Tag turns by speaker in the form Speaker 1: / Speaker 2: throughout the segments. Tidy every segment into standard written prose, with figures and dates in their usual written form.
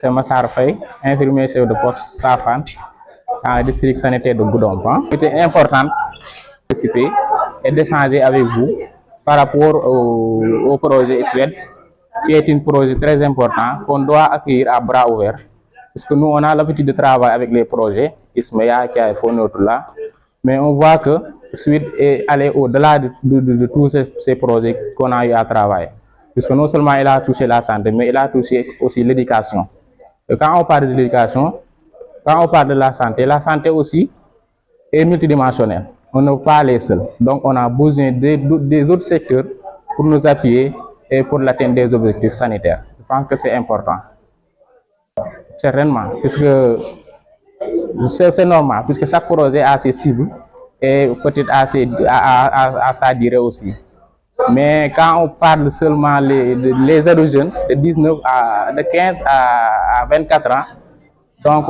Speaker 1: C'est Massar Faye, infirmier chef de poste Safan dans le district sanitaire de Goudomp. C'était important de participer et d'échanger avec vous par rapport au projet Suède, qui est un projet très important qu'on doit accueillir à bras ouverts. Parce que nous, on a l'habitude de travailler avec les projets, Ismea qui a fait notre là, mais on voit que Suède est allé au-delà de tous ces projets qu'on a eu à travailler. Puisque non seulement il a touché la santé, mais il a touché aussi l'éducation. Quand on parle de l'éducation, quand on parle de la santé aussi est multidimensionnelle. On ne peut pas aller seul. Donc on a besoin des autres secteurs pour nous appuyer et pour l'atteinte des objectifs sanitaires. Je pense que c'est important. Certainement, puisque c'est normal, puisque chaque projet a ses cibles et peut-être à sa durée aussi. Mais quand on parle seulement les jeunes de 15 à 24 ans, donc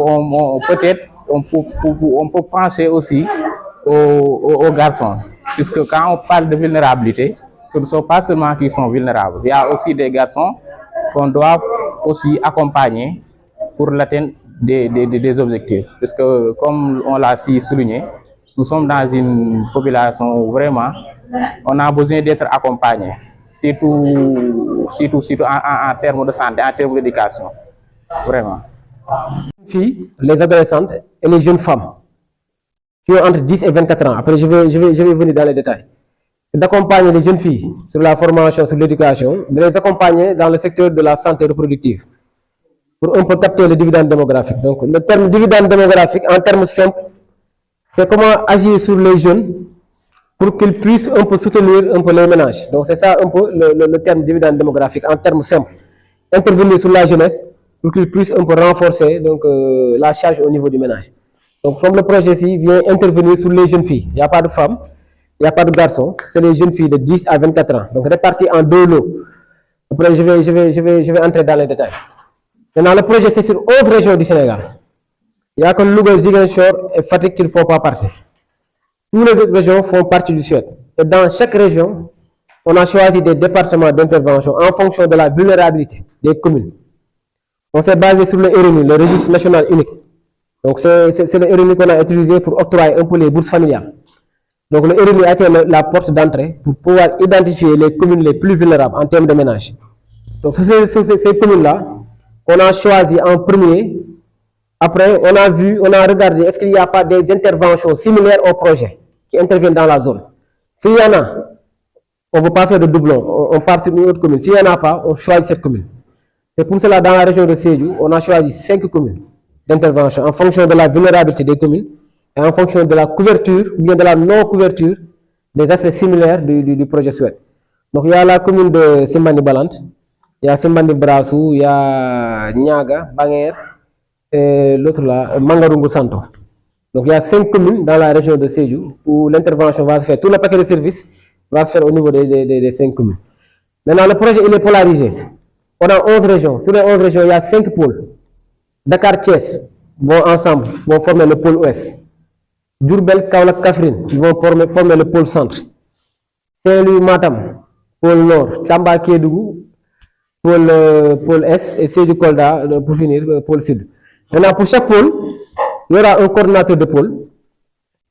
Speaker 1: peut-être on peut penser aussi aux garçons, puisque quand on parle de vulnérabilité, ce ne sont pas seulement qui sont vulnérables, il y a aussi des garçons qu'on doit aussi accompagner pour l'atteinte des objectifs, puisque comme on l'a si souligné, nous sommes dans une population où vraiment on a besoin d'être accompagné, surtout en termes de santé, en termes d'éducation, vraiment.
Speaker 2: Les adolescentes et les jeunes femmes qui ont entre 10 et 24 ans, après je vais venir dans les détails, d'accompagner les jeunes filles sur la formation, sur l'éducation, de les accompagner dans le secteur de la santé reproductive, pour un peu capter le dividende démographique. Donc le terme dividende démographique, en termes simples, c'est comment agir sur les jeunes pour qu'ils puissent un peu soutenir un peu les ménages. Donc c'est ça un peu le terme dividende démographique en termes simples. Intervenir sur la jeunesse pour qu'ils puissent un peu renforcer donc, la charge au niveau du ménage. Donc comme le projet-ci vient intervenir sur les jeunes filles, il n'y a pas de femmes, il n'y a pas de garçons, c'est les jeunes filles de 10 à 24 ans. Donc répartis en deux lots. Après je vais entrer dans les détails. Maintenant le projet c'est sur 11 régions du Sénégal. Il n'y a que Louga, Ziguinchor et Fatick qui ne font pas partie. Toutes les autres régions font partie du Suède. Et dans chaque région, on a choisi des départements d'intervention en fonction de la vulnérabilité des communes. On s'est basé sur le RNU, le registre national unique. Donc c'est le RNU qu'on a utilisé pour octroyer un peu les bourses familiales. Donc le RNU a été la porte d'entrée pour pouvoir identifier les communes les plus vulnérables en termes de ménage. Donc c'est ces communes-là qu'on a choisi en premier. Après, on a regardé est-ce qu'il n'y a pas des interventions similaires au projet qui interviennent dans la zone. S'il y en a, on ne veut pas faire de doublon, on part sur une autre commune. S'il n'y en a pas, on choisit cette commune. C'est pour cela dans la région de Sédhiou, on a choisi 5 communes d'intervention en fonction de la vulnérabilité des communes et en fonction de la couverture ou bien de la non-couverture des aspects similaires du projet Suède. Donc il y a la commune de Simbandi Balante, il y a Simbandi Brassou, il y a Niaga, Banger, et l'autre là, Mangarungu Santo. Donc il y a 5 communes dans la région de Sédhiou où l'intervention va se faire, tout le paquet de services va se faire au niveau des 5 communes. Maintenant le projet il est polarisé. On a 11 régions. Sur les 11 régions, il y a 5 pôles. Dakar, Thiès vont ensemble, vont former le pôle ouest. Diourbel, Kaolack, Kaffrine, ils vont former le pôle centre. Saint-Louis, Matam, pôle nord. Tamba, Kédougou, pôle est. Et Sédhiou, Kolda, pour finir, pôle sud. Maintenant, pour chaque pôle, il y aura un coordinateur de pôle,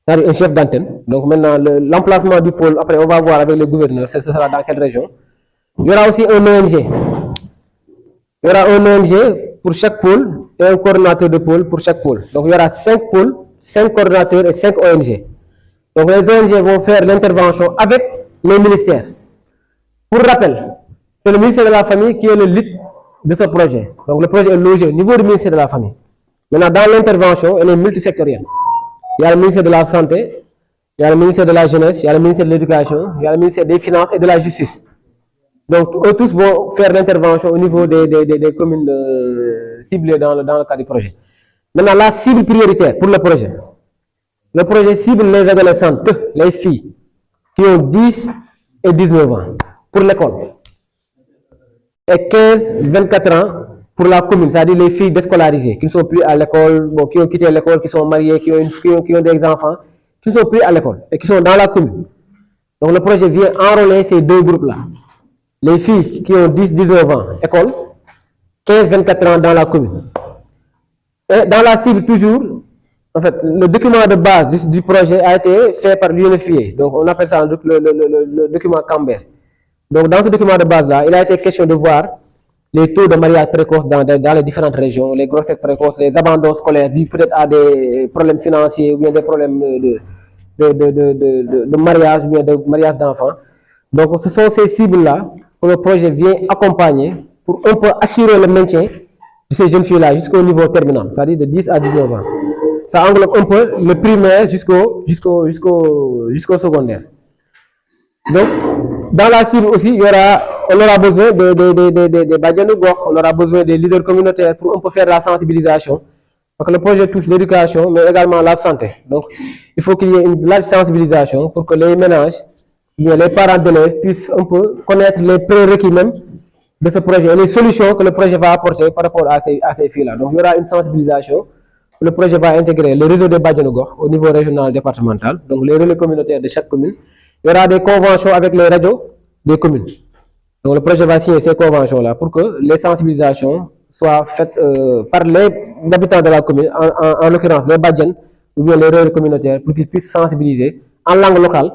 Speaker 2: c'est-à-dire un chef d'antenne. Donc maintenant, l'emplacement du pôle, après on va voir avec le gouverneur, ce sera dans quelle région. Il y aura aussi un ONG. Il y aura un ONG pour chaque pôle et un coordinateur de pôle pour chaque pôle. Donc il y aura 5 pôles, 5 coordinateurs et 5 ONG. Donc les ONG vont faire l'intervention avec les ministères. Pour rappel, c'est le ministère de la Famille qui est le lead de ce projet. Donc le projet est logé au niveau du ministère de la Famille. Maintenant, dans l'intervention, elle est multisectorielle. Il y a le ministère de la Santé, il y a le ministère de la Jeunesse, il y a le ministère de l'Éducation, il y a le ministère des Finances et de la Justice. Donc, eux tous vont faire l'intervention au niveau des communes ciblées dans le cadre du projet. Maintenant, la cible prioritaire pour le projet cible les adolescentes, les filles qui ont 10 et 19 ans pour l'école et 15-24 ans pour la commune, c'est-à-dire les filles déscolarisées qui ne sont plus à l'école, bon, qui ont quitté l'école, qui sont mariées, qui ont des enfants, qui ne sont plus à l'école et qui sont dans la commune. Donc, le projet vient enrôler ces deux groupes-là. Les filles qui ont 10-19 ans, école, 15-24 ans dans la commune. Et dans la cible toujours, en fait, le document de base du projet a été fait par l'UNFPA. Donc, on appelle ça le document Camber. Donc, dans ce document de base-là, il a été question de voir les taux de mariage précoce dans les différentes régions, les grossesses précoces, les abandons scolaires, peut-être à des problèmes financiers ou bien des problèmes de mariage ou bien de mariage d'enfants. Donc, ce sont ces cibles-là que le projet vient accompagner pour un peu assurer le maintien de ces jeunes filles-là jusqu'au niveau terminal, c'est-à-dire de 10 à 19 ans. Ça englobe un peu le primaire jusqu'au secondaire. Donc, dans la cible aussi, on aura besoin des badians de gox, on aura besoin des leaders communautaires pour un peu faire la sensibilisation. Parce que le projet touche l'éducation, mais également la santé. Donc, il faut qu'il y ait une large sensibilisation pour que les ménages, les parents d'élèves puissent un peu connaître les prérequis même de ce projet et les solutions que le projet va apporter par rapport à ces filles-là. Donc, il y aura une sensibilisation. Le projet va intégrer le réseau des badians de gox au niveau régional et départemental, donc les relais communautaires de chaque commune. Il y aura des conventions avec les radios des communes. Donc, le projet va signer ces conventions-là pour que les sensibilisations soient faites par les habitants de la commune, en l'occurrence les badians ou bien les relais communautaires, pour qu'ils puissent sensibiliser en langue locale,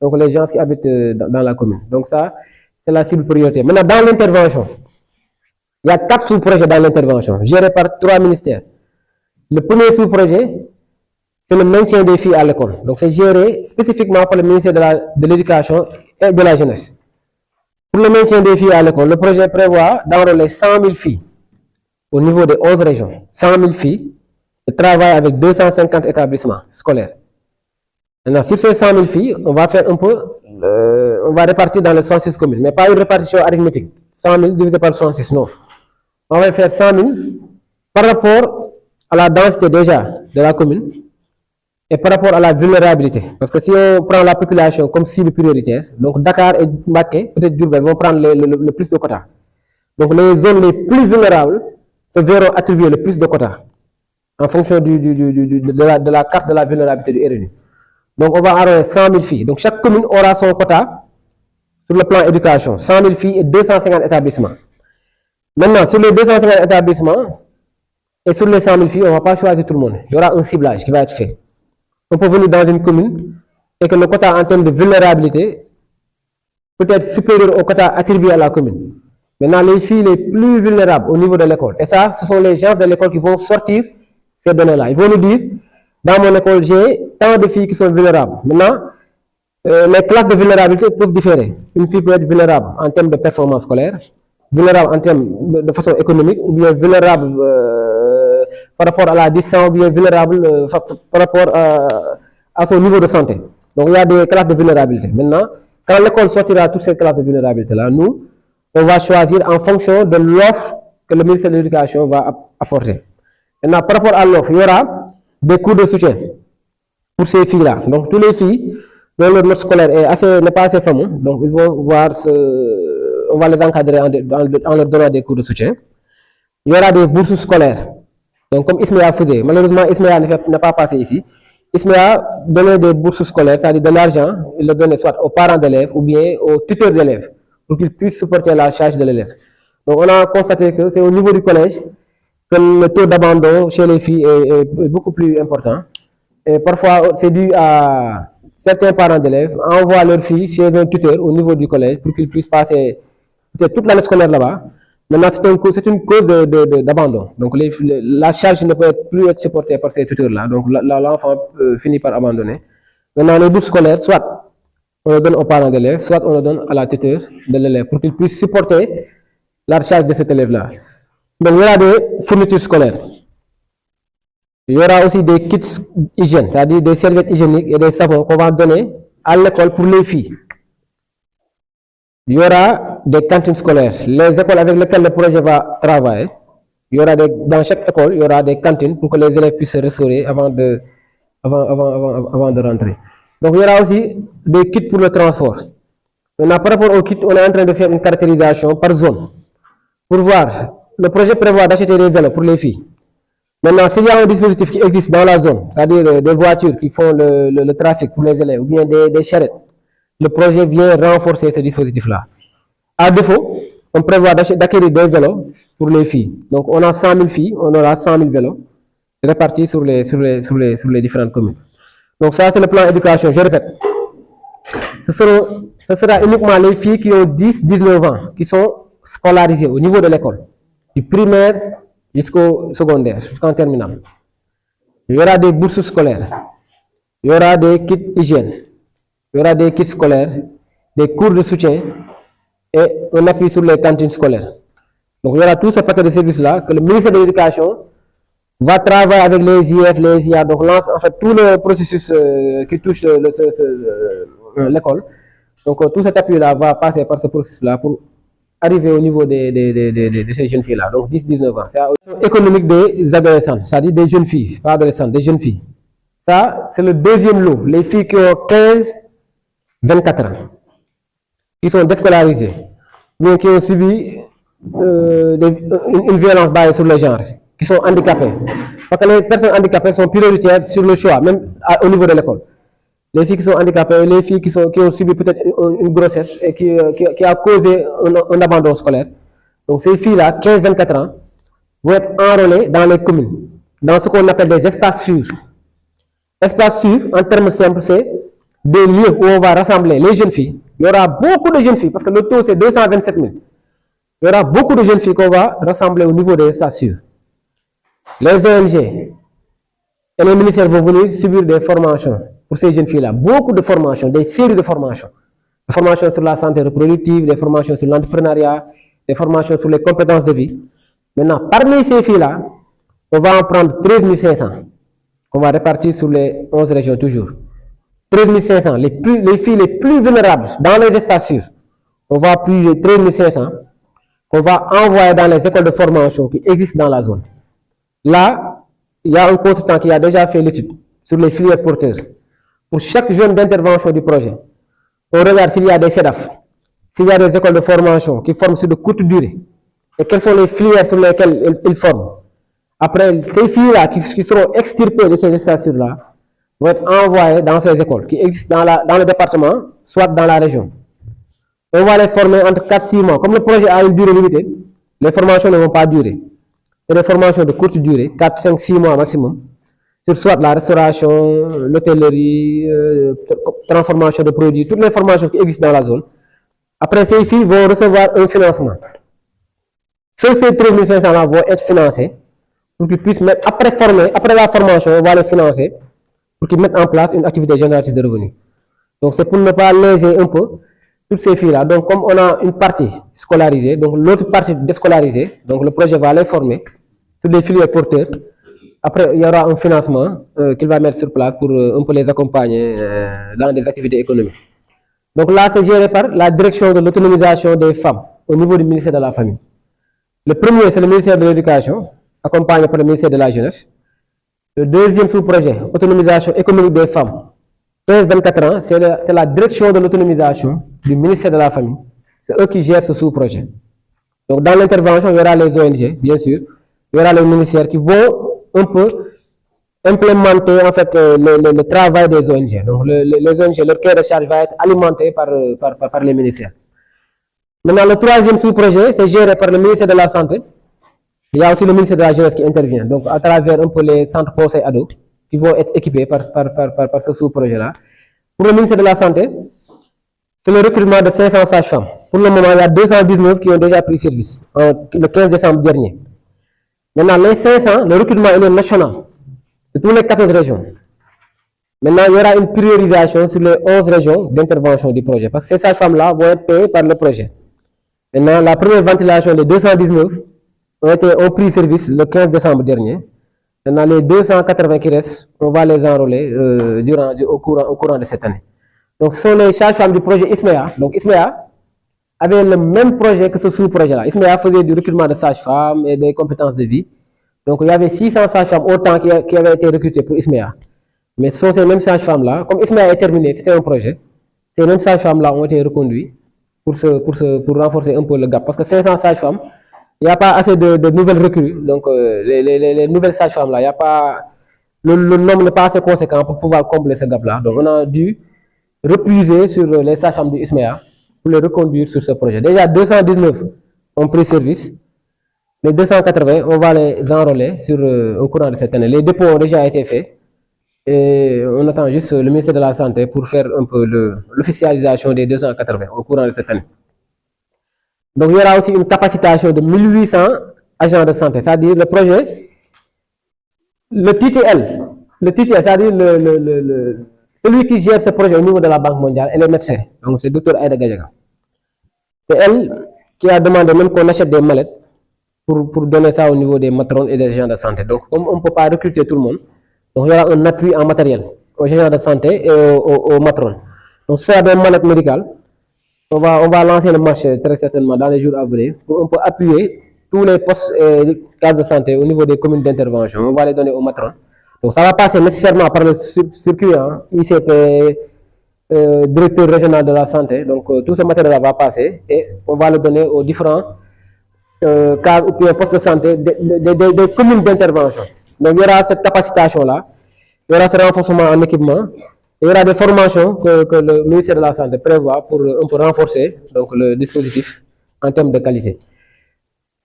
Speaker 2: donc les gens qui habitent dans la commune. Donc, ça, c'est la cible prioritaire. Maintenant, dans l'intervention, il y a 4 sous-projets dans l'intervention, gérés par 3 ministères. Le premier sous-projet, c'est le maintien des filles à l'école. Donc, c'est géré spécifiquement par le ministère de l'Éducation et de la Jeunesse. Pour le maintien des filles à l'école, le projet prévoit d'enrôler 100 000 filles au niveau des 11 régions. 100 000 filles et travaille avec 250 établissements scolaires. Maintenant, sur ces 100 000 filles, on va faire un peu, on va répartir dans les 106 communes, mais pas une répartition arithmétique. 100 000 divisé par 106, non. On va faire 100 000 par rapport à la densité déjà de la commune et par rapport à la vulnérabilité. Parce que si on prend la population comme cible prioritaire, donc Dakar et Mbacké, peut-être Diourbel, vont prendre le plus de quotas. Donc les zones les plus vulnérables se verront attribuer le plus de quotas en fonction de la carte de la vulnérabilité du RNU. Donc on va enrôler 100 000 filles. Donc chaque commune aura son quota sur le plan éducation. 100 000 filles et 250 établissements. Maintenant, sur les 250 établissements et sur les 100 000 filles, on ne va pas choisir tout le monde. Il y aura un ciblage qui va être fait. On peut venir dans une commune et que le quota en termes de vulnérabilité peut être supérieur au quota attribué à la commune. Maintenant, les filles les plus vulnérables au niveau de l'école, et ça, ce sont les gens de l'école qui vont sortir ces données-là. Ils vont nous dire, dans mon école, j'ai tant de filles qui sont vulnérables. Maintenant, les classes de vulnérabilité peuvent différer. Une fille peut être vulnérable en termes de performance scolaire, vulnérable en termes de façon économique, ou bien vulnérable par rapport à la distance, ou bien vulnérable par rapport à son niveau de santé. Donc il y a des classes de vulnérabilité. Maintenant, quand l'école sortira toutes ces classes de vulnérabilité-là, nous, on va choisir en fonction de l'offre que le ministère de l'Éducation va apporter. Maintenant, par rapport à l'offre, il y aura des cours de soutien pour ces filles-là. Donc toutes les filles dont leur note scolaire n'est pas assez fameux, donc ils vont voir on va les encadrer en leur donnant des cours de soutien. Il y aura des bourses scolaires. Donc, comme Isméa faisait, malheureusement, Isméa n'a pas passé ici. Isméa donnait des bourses scolaires, c'est-à-dire de l'argent, il le donnait soit aux parents d'élèves ou bien aux tuteurs d'élèves pour qu'ils puissent supporter la charge de l'élève. Donc, on a constaté que c'est au niveau du collège que le taux d'abandon chez les filles est beaucoup plus important. Et parfois, c'est dû à certains parents d'élèves envoient leurs filles chez un tuteur au niveau du collège pour qu'ils puissent passer toute l'année scolaire là-bas. Maintenant, c'est une cause d'abandon. Donc, la charge ne peut plus être supportée par ces tuteurs-là. Donc, l'enfant finit par abandonner. Maintenant, les bourses scolaires, soit on le donne aux parents d'élèves, soit on le donne à la tuteur de l'élève pour qu'il puisse supporter la charge de cet élève-là. Donc, il y aura des fournitures scolaires. Il y aura aussi des kits hygiène, c'est-à-dire des serviettes hygiéniques et des savons qu'on va donner à l'école pour les filles. Il y aura des cantines scolaires. Les écoles avec lesquelles le projet va travailler, il y aura dans chaque école, il y aura des cantines pour que les élèves puissent se restaurer avant de rentrer. Donc, il y aura aussi des kits pour le transport. Maintenant, par rapport aux kits, on est en train de faire une caractérisation par zone. Pour voir, le projet prévoit d'acheter des vélos pour les filles. Maintenant, s'il y a un dispositif qui existe dans la zone, c'est-à-dire des voitures qui font le trafic pour les élèves, ou bien des charrettes, le projet vient renforcer ce dispositif-là. À défaut, on prévoit d'acquérir des vélos pour les filles. Donc, on a 100 000 filles, on aura 100 000 vélos. répartis sur les différentes communes. Donc ça, c'est le plan éducation, je répète. Ce sera uniquement les filles qui ont 10-19 ans, qui sont scolarisées au niveau de l'école, du primaire jusqu'au secondaire, jusqu'en terminale. Il y aura des bourses scolaires, il y aura des kits hygiène, il y aura des kits scolaires, des cours de soutien et un appui sur les cantines scolaires. Donc il y aura tout ce paquet de services-là que le ministère de l'Éducation va travailler avec les IF, les IA, donc lance en fait tout le processus qui touche l'école. Donc tout cet appui-là va passer par ce processus-là pour arriver au niveau de ces jeunes filles-là, donc 10-19 ans. C'est économique des adolescentes, c'est-à-dire des jeunes filles, pas adolescentes, des jeunes filles. Ça, c'est le deuxième lot, les filles qui ont 15-24 ans, qui sont déscolarisées, mais qui ont subi une violence basée sur le genre, qui sont handicapées. Parce que les personnes handicapées sont prioritaires sur le choix, même au niveau de l'école. Les filles qui sont handicapées, les filles qui ont subi peut-être une grossesse et qui a causé un abandon scolaire. Donc ces filles-là, 15-24 ans, vont être enrôlées dans les communes, dans ce qu'on appelle des espaces sûrs. Espaces sûrs, en termes simples, c'est des lieux où on va rassembler les jeunes filles. Il y aura beaucoup de jeunes filles, parce que le taux c'est 227 000. Il y aura beaucoup de jeunes filles qu'on va rassembler au niveau des espaces sûrs. Les ONG et les ministères vont venir subir des formations pour ces jeunes filles-là. Beaucoup de formations, des séries de formations. Des formations sur la santé reproductive, des formations sur l'entrepreneuriat, des formations sur les compétences de vie. Maintenant, parmi ces filles-là, on va en prendre 13 500 qu'on va répartir sur les 11 régions toujours. 13 500, les filles les plus vulnérables dans les espaces sûrs. On va puiser 13 500 qu'on va envoyer dans les écoles de formation qui existent dans la zone. Là, il y a un consultant qui a déjà fait l'étude sur les filières porteuses. Pour chaque zone d'intervention du projet, on regarde s'il y a des CEDAF, s'il y a des écoles de formation qui forment sur de courte durée, et quelles sont les filières sur lesquelles ils forment. Après, ces filles-là qui seront extirpées de ces espaces-là vont être envoyées dans ces écoles qui existent dans le département, soit dans la région. On va les former entre 4-6 mois. Comme le projet a une durée limitée, les formations ne vont pas durer. C'est des formations de courte durée, 4-5-6 mois maximum, sur soit la restauration, l'hôtellerie, transformation de produits, toutes les formations qui existent dans la zone. Après, ces filles vont recevoir un financement. Seuls ces 13 500-là vont être financés pour qu'ils puissent mettre, après la formation, on va les financer pour qu'ils mettent en place une activité génératrice de revenus. Donc, c'est pour ne pas léser un peu toutes ces filles-là. Donc, comme on a une partie scolarisée, donc l'autre partie déscolarisée, donc le projet va les former sur des filières porteurs. Après, il y aura un financement qu'il va mettre sur place pour un peu les accompagner dans des activités économiques. Donc là, c'est géré par la direction de l'autonomisation des femmes au niveau du ministère de la Famille. Le premier, c'est le ministère de l'Éducation, accompagné par le ministère de la Jeunesse. Le deuxième sous-projet, autonomisation économique des femmes, 15-24 ans, c'est la direction de l'autonomisation du ministère de la Famille. C'est eux qui gèrent ce sous-projet. Donc dans l'intervention, il y aura les ONG, bien sûr, il y aura les ministères qui vont un peu implémenter en fait le travail des ONG. Donc les ONG, leur cahier de charge va être alimenté par les ministères. Maintenant, le troisième sous-projet, c'est géré par le ministère de la Santé. Il y a aussi le ministère de la Jeunesse qui intervient. Donc à travers un peu les centres conseils ados qui vont être équipés par ce sous-projet-là. Pour le ministère de la Santé, c'est le recrutement de 500 sages-femmes. Pour le moment, il y a 219 qui ont déjà pris service le 15 décembre dernier. Maintenant, les 500, le recrutement est national. C'est tous les 14 régions. Maintenant, il y aura une priorisation sur les 11 régions d'intervention du projet. Parce que ces sages-femmes-là vont être payées par le projet. Maintenant, la première ventilation des 219 ont pris service le 15 décembre dernier. Maintenant, les 280 qui restent, on va les enrôler au courant de cette année. Donc, ce sont les sages-femmes du projet ISMEA. Donc, ISMEA avait le même projet que ce sous-projet-là. ISMEA faisait du recrutement de sages-femmes et des compétences de vie. Donc, il y avait 600 sages-femmes autant qui avaient été recrutées pour ISMEA. Mais ce sont ces mêmes sages-femmes-là. Comme ISMEA est terminé, c'était un projet. Ces mêmes sages-femmes-là ont été reconduites pour renforcer un peu le gap. Parce que 500 sages-femmes, il n'y a pas assez de nouvelles recrues. Donc, les nouvelles sages-femmes-là, il n'y a pas, le nombre n'est pas assez conséquent pour pouvoir combler ce gap-là. Donc, on a dû repuiser sur les sages-femmes du ISMEA pour les reconduire sur ce projet. Déjà, 219 ont pris service. Les 280, on va les enrôler au courant de cette année. Les dépôts ont déjà été faits et on attend juste le ministère de la Santé pour faire un peu l'officialisation des 280 au courant de cette année. Donc il y aura aussi une capacitation de 1800 agents de santé, c'est-à-dire le projet, le TTL, c'est-à-dire celui qui gère ce projet au niveau de la Banque mondiale, et les médecins. Donc c'est Dr Aïda Gadiaga. C'est elle qui a demandé même qu'on achète des mallettes pour donner ça au niveau des matrones et des agents de santé. Donc, comme on ne peut pas recruter tout le monde, donc il y aura un appui en matériel aux agents de santé et aux matrones. Donc, ça a des mallettes médicales. On va lancer le marché très certainement dans les jours à venir pour on peut appuyer tous les postes et cases de santé au niveau des communes d'intervention. On va les donner aux matrones. Donc, ça va passer nécessairement par le circuit ICP, directeur régional de la santé. Donc, tout ce matériel va passer et on va le donner aux différents cadres ou bien postes de santé des communes d'intervention. Donc, il y aura cette capacitation-là, il y aura ce renforcement en équipement, il y aura des formations que le ministère de la Santé prévoit pour un peu renforcer donc, le dispositif en termes de qualité.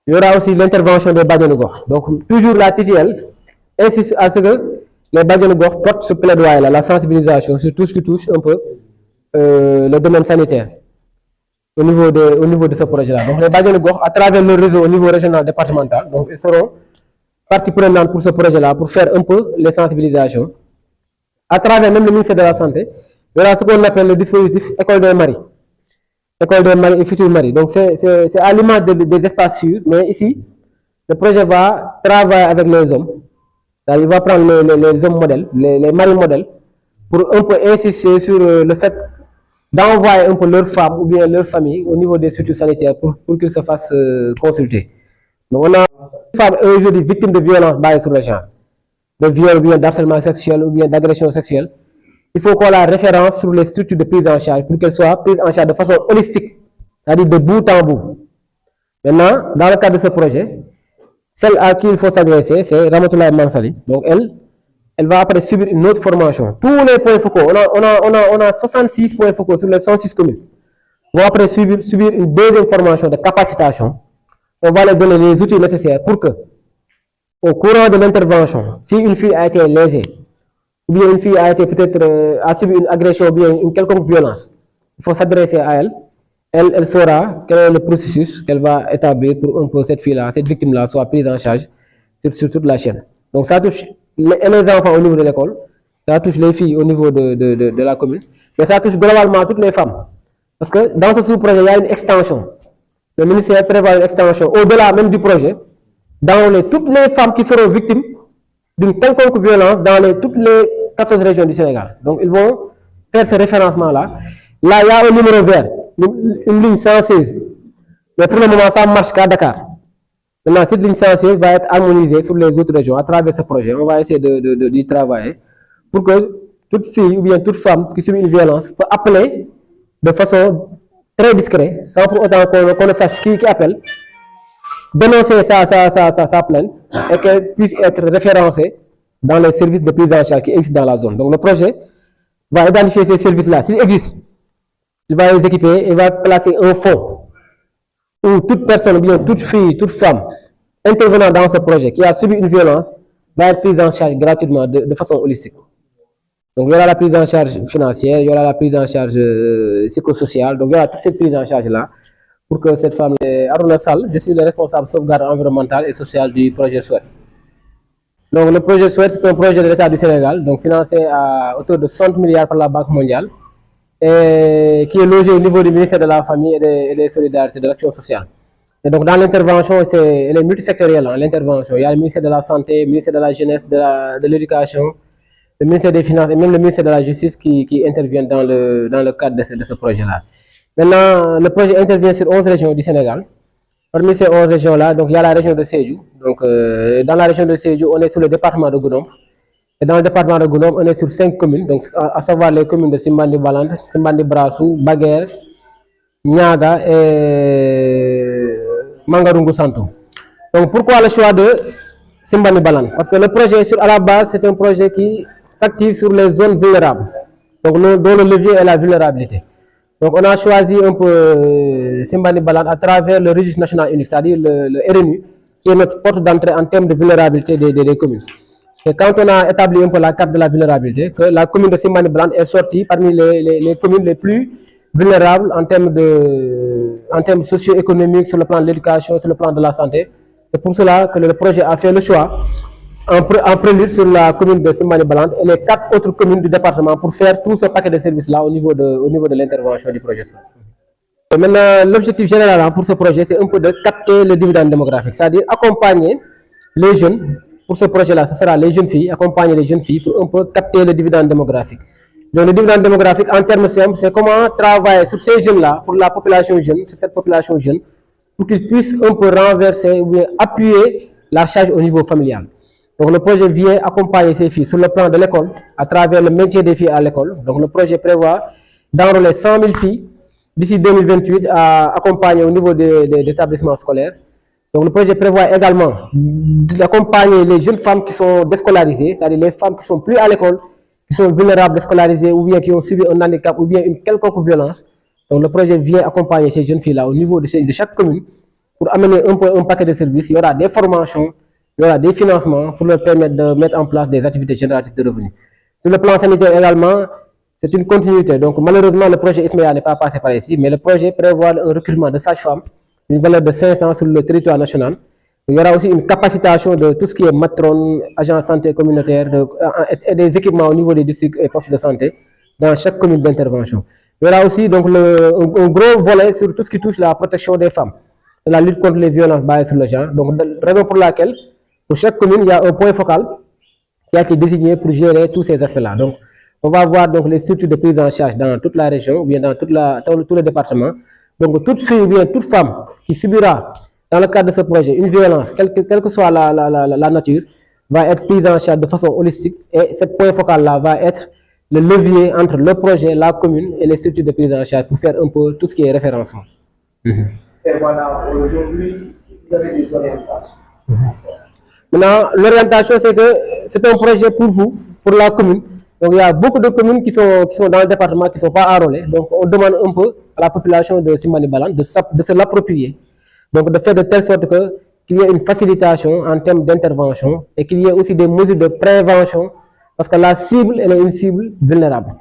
Speaker 2: Il y aura aussi l'intervention des Badianougor. Donc, toujours la TTL insiste à ce que les Badianougor portent ce plaidoyer-là, la sensibilisation sur tout ce qui touche un peu le domaine sanitaire au niveau de ce projet-là. Donc, les Badianougor, à travers le réseau au niveau régional départemental, donc, ils seront partie prenante pour ce projet-là, pour faire un peu les sensibilisations. À travers même le ministère de la Santé, il y aura ce qu'on appelle le dispositif École des Maris. École des Maris et Futurs Maris. Donc, c'est à l'image des espaces sûrs, mais ici, le projet va travailler avec les hommes. Il va prendre les hommes modèles, les maris modèles, pour un peu insister sur le fait d'envoyer un peu leurs femmes ou bien leurs familles au niveau des structures sanitaires pour qu'ils se fassent consulter. Donc, on a une femme aujourd'hui victime de violences basées sur le genre, de viol ou bien d'harcèlement sexuel ou bien d'agression sexuelle. Il faut qu'on la référence sur les structures de prise en charge pour qu'elles soient prises en charge de façon holistique, c'est-à-dire de bout en bout. Maintenant, dans le cadre de ce projet, celle à qui il faut s'adresser, c'est Ramatoulaye Mansali. Donc, elle va après subir une autre formation. Tous les points focaux, on a 66 points focaux sur les 106 communes. On va après subir une deuxième formation de capacitation. On va leur donner les outils nécessaires pour que, au courant de l'intervention, si une fille a été lésée, ou bien une fille a été peut-être a subi une agression ou bien une quelconque violence, il faut s'adresser à elle. Elle saura quel est le processus qu'elle va établir pour un peu cette fille-là, cette victime-là soit prise en charge sur toute la chaîne. Donc ça touche les enfants au niveau de l'école, ça touche les filles au niveau de la commune, mais ça touche globalement toutes les femmes. Parce que dans ce sous-projet, il y a une extension. Le ministère prévoit une extension au-delà même du projet, dans toutes les femmes qui seront victimes d'une quelconque violence dans toutes les 14 régions du Sénégal. Donc ils vont faire ce référencement-là. Là, il y a un numéro vert, une ligne 116. Mais pour le moment, ça ne marche qu'à Dakar. Maintenant, cette ligne 116 va être harmonisée sur les autres régions à travers ce projet. On va essayer d'y travailler pour que toute fille ou bien toute femme qui subit une violence peut appeler de façon très discrète, sans pour autant qu'on ne sache qui appelle, dénoncer sa plainte et qu'elle puisse être référencée dans les services de prise en charge qui existent dans la zone. Donc le projet va identifier ces services-là. S'ils existent, il va les équiper et va placer un fonds où toute personne, bien toute fille, toute femme intervenant dans ce projet qui a subi une violence va être prise en charge gratuitement de façon holistique. Donc il y aura la prise en charge financière, il y aura la prise en charge psychosociale, donc il y aura toute cette prise en charge-là pour que cette femme, Aruna Sall, je suis le responsable sauvegarde environnementale et sociale du projet SWET. Donc le projet SWET, c'est un projet de l'État du Sénégal, donc financé à autour de 60 milliards par la Banque mondiale, et qui est logé au niveau du ministère de la Famille et des Solidarités, de l'Action sociale. Et donc dans l'intervention, elle est multisectorielle, l'intervention. Il y a le ministère de la Santé, le ministère de la Jeunesse, de l'Éducation, le ministère des Finances et même le ministère de la Justice qui interviennent dans le cadre de ce projet-là. Maintenant, le projet intervient sur 11 régions du Sénégal. Parmi ces 11 régions-là, donc il y a la région de Sédhiou. Donc dans la région de Sédhiou, on est sur le département de Goudomp. Et dans le département de Goudomp, on est sur 5 communes, donc à savoir les communes de Simbandi Balante, Simbandi Brassou, Baguère, Niaga et Mangarungu Santo. Donc pourquoi le choix de Simbandi Balante? Parce que le projet, à la base, c'est un projet qui s'active sur les zones vulnérables, donc dont le levier est la vulnérabilité. Donc on a choisi un peu Simbandi Balante à travers le registre national unique, c'est-à-dire le RNU, qui est notre porte d'entrée en termes de vulnérabilité des communes. C'est quand on a établi un peu la carte de la vulnérabilité que la commune de Simbandi Balante est sortie parmi les communes les plus vulnérables en termes socio-économiques, sur le plan de l'éducation, sur le plan de la santé. C'est pour cela que le projet a fait le choix, en prélude sur la commune de Simbandi Balante et les 4 autres communes du département pour faire tout ce paquet de services-là au niveau de l'intervention du projet. Et maintenant, l'objectif général pour ce projet, c'est un peu de capter le dividende démographique, c'est-à-dire accompagner les jeunes. Pour ce projet-là, ce sera les jeunes filles, accompagner les jeunes filles pour un peu capter le dividende démographique. Donc le dividende démographique, en termes simples, c'est comment travailler sur ces jeunes-là, pour la population jeune, sur cette population jeune, pour qu'ils puissent un peu renverser ou bien appuyer la charge au niveau familial. Donc le projet vient accompagner ces filles sur le plan de l'école, à travers le maintien des filles à l'école. Donc le projet prévoit d'enrôler 100 000 filles d'ici 2028 à accompagner au niveau des établissements scolaires. Donc le projet prévoit également d'accompagner les jeunes femmes qui sont déscolarisées, c'est-à-dire les femmes qui sont plus à l'école, qui sont vulnérables, déscolarisées ou bien qui ont subi un handicap ou bien une quelconque violence. Donc le projet vient accompagner ces jeunes filles-là au niveau de chaque commune pour amener un paquet de services. Il y aura des formations, il y aura des financements pour leur permettre de mettre en place des activités génératrices de revenus. Sur le plan sanitaire également, c'est une continuité. Donc malheureusement, le projet Ismaïla n'est pas passé par ici, mais le projet prévoit un recrutement de sages-femmes, une valeur de 500 sur le territoire national. Il y aura aussi une capacitation de tout ce qui est matrone, agents de santé communautaire et des équipements au niveau des districts et postes de santé dans chaque commune d'intervention. Il y aura aussi donc un gros volet sur tout ce qui touche la protection des femmes, la lutte contre les violences basées sur le genre. Donc, raison pour laquelle, pour chaque commune, il y a un point focal qui a été désigné pour gérer tous ces aspects-là. Donc, on va voir donc les structures de prise en charge dans toute la région, ou bien dans tout le département. Donc, toute fille ou bien toute femme qui subira, dans le cadre de ce projet, une violence, quelle que soit la nature, va être prise en charge de façon holistique. Et ce point focal-là va être le levier entre le projet, la commune et les structures de prise en charge pour faire un peu tout ce qui est référencement.
Speaker 3: Et voilà, aujourd'hui, vous avez des orientations.
Speaker 2: Maintenant, l'orientation, c'est que c'est un projet pour vous, pour la commune. Donc, il y a beaucoup de communes qui sont dans le département qui ne sont pas enrôlées. Donc, on demande un peu à la population de Simbandi Balante de se l'approprier. Donc, de faire de telle sorte qu'il y ait une facilitation en termes d'intervention et qu'il y ait aussi des mesures de prévention parce que la cible, elle est une cible vulnérable.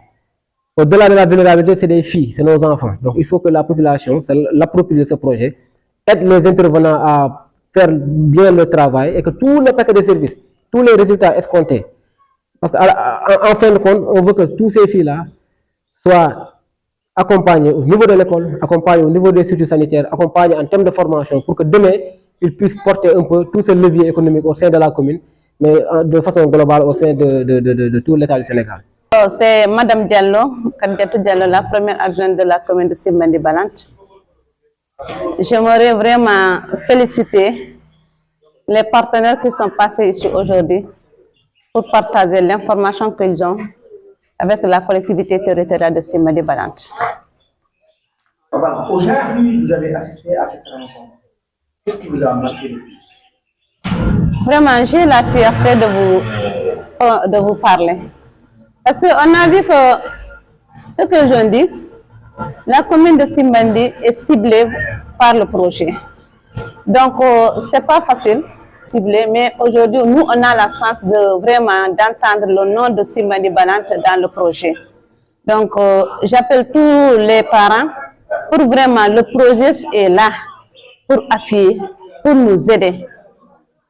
Speaker 2: Au-delà de la vulnérabilité, c'est des filles, c'est nos enfants. Donc, il faut que la population l'approprie de ce projet, aide les intervenants à faire bien le travail et que tout le paquet de services, tous les résultats escomptés. Parce qu'en fin de compte, on veut que tous ces filles-là soient accompagner au niveau de l'école, accompagner au niveau des structures sanitaires, accompagner en termes de formation pour que demain, ils puissent porter un peu tout ce levier économique au sein de la commune, mais de façon globale au sein de tout l'État du Sénégal.
Speaker 4: C'est Madame Diallo, candidate Diallo, la première adjointe de la commune de Simbandi Balante. J'aimerais vraiment féliciter les partenaires qui sont passés ici aujourd'hui pour partager l'information qu'ils ont avec la collectivité territoriale de Simbandi Balante.
Speaker 3: Voilà. Aujourd'hui, vous avez assisté à cette rencontre. Qu'est-ce qui vous a marqué le plus?
Speaker 4: Vraiment, j'ai la fierté de vous parler. Parce qu'on a vu que ce que je dis, la commune de Simbandi est ciblée par le projet. Donc, ce n'est pas facile de cibler, mais aujourd'hui, nous, on a la chance de vraiment d'entendre le nom de Simbandi Balante dans le projet. Donc, j'appelle tous les parents pour vraiment, le projet est là pour appuyer, pour nous aider.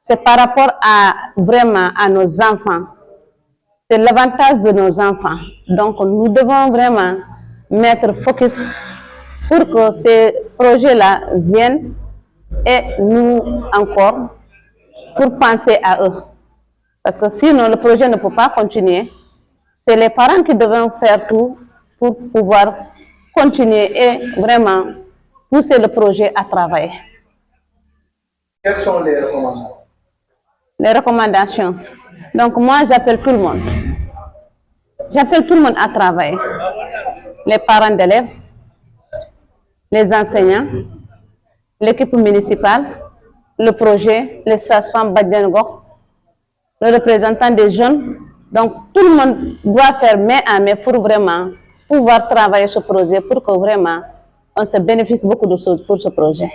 Speaker 4: C'est par rapport à vraiment à nos enfants. C'est l'avantage de nos enfants. Donc, nous devons vraiment mettre focus pour que ces projets-là viennent et nous encore pour penser à eux. Parce que sinon, le projet ne peut pas continuer. C'est les parents qui devront faire tout pour pouvoir continuer et vraiment pousser le projet à travailler.
Speaker 3: Quelles sont les recommandations?
Speaker 4: Les recommandations. Donc moi, j'appelle tout le monde. J'appelle tout le monde à travailler. Les parents d'élèves, les enseignants, l'équipe municipale, le projet, les sages-femmes Badiango, le représentant des jeunes. Donc tout le monde doit faire main à main pour vraiment pouvoir travailler ce projet, pour que vraiment on se bénéficie beaucoup de choses pour ce projet.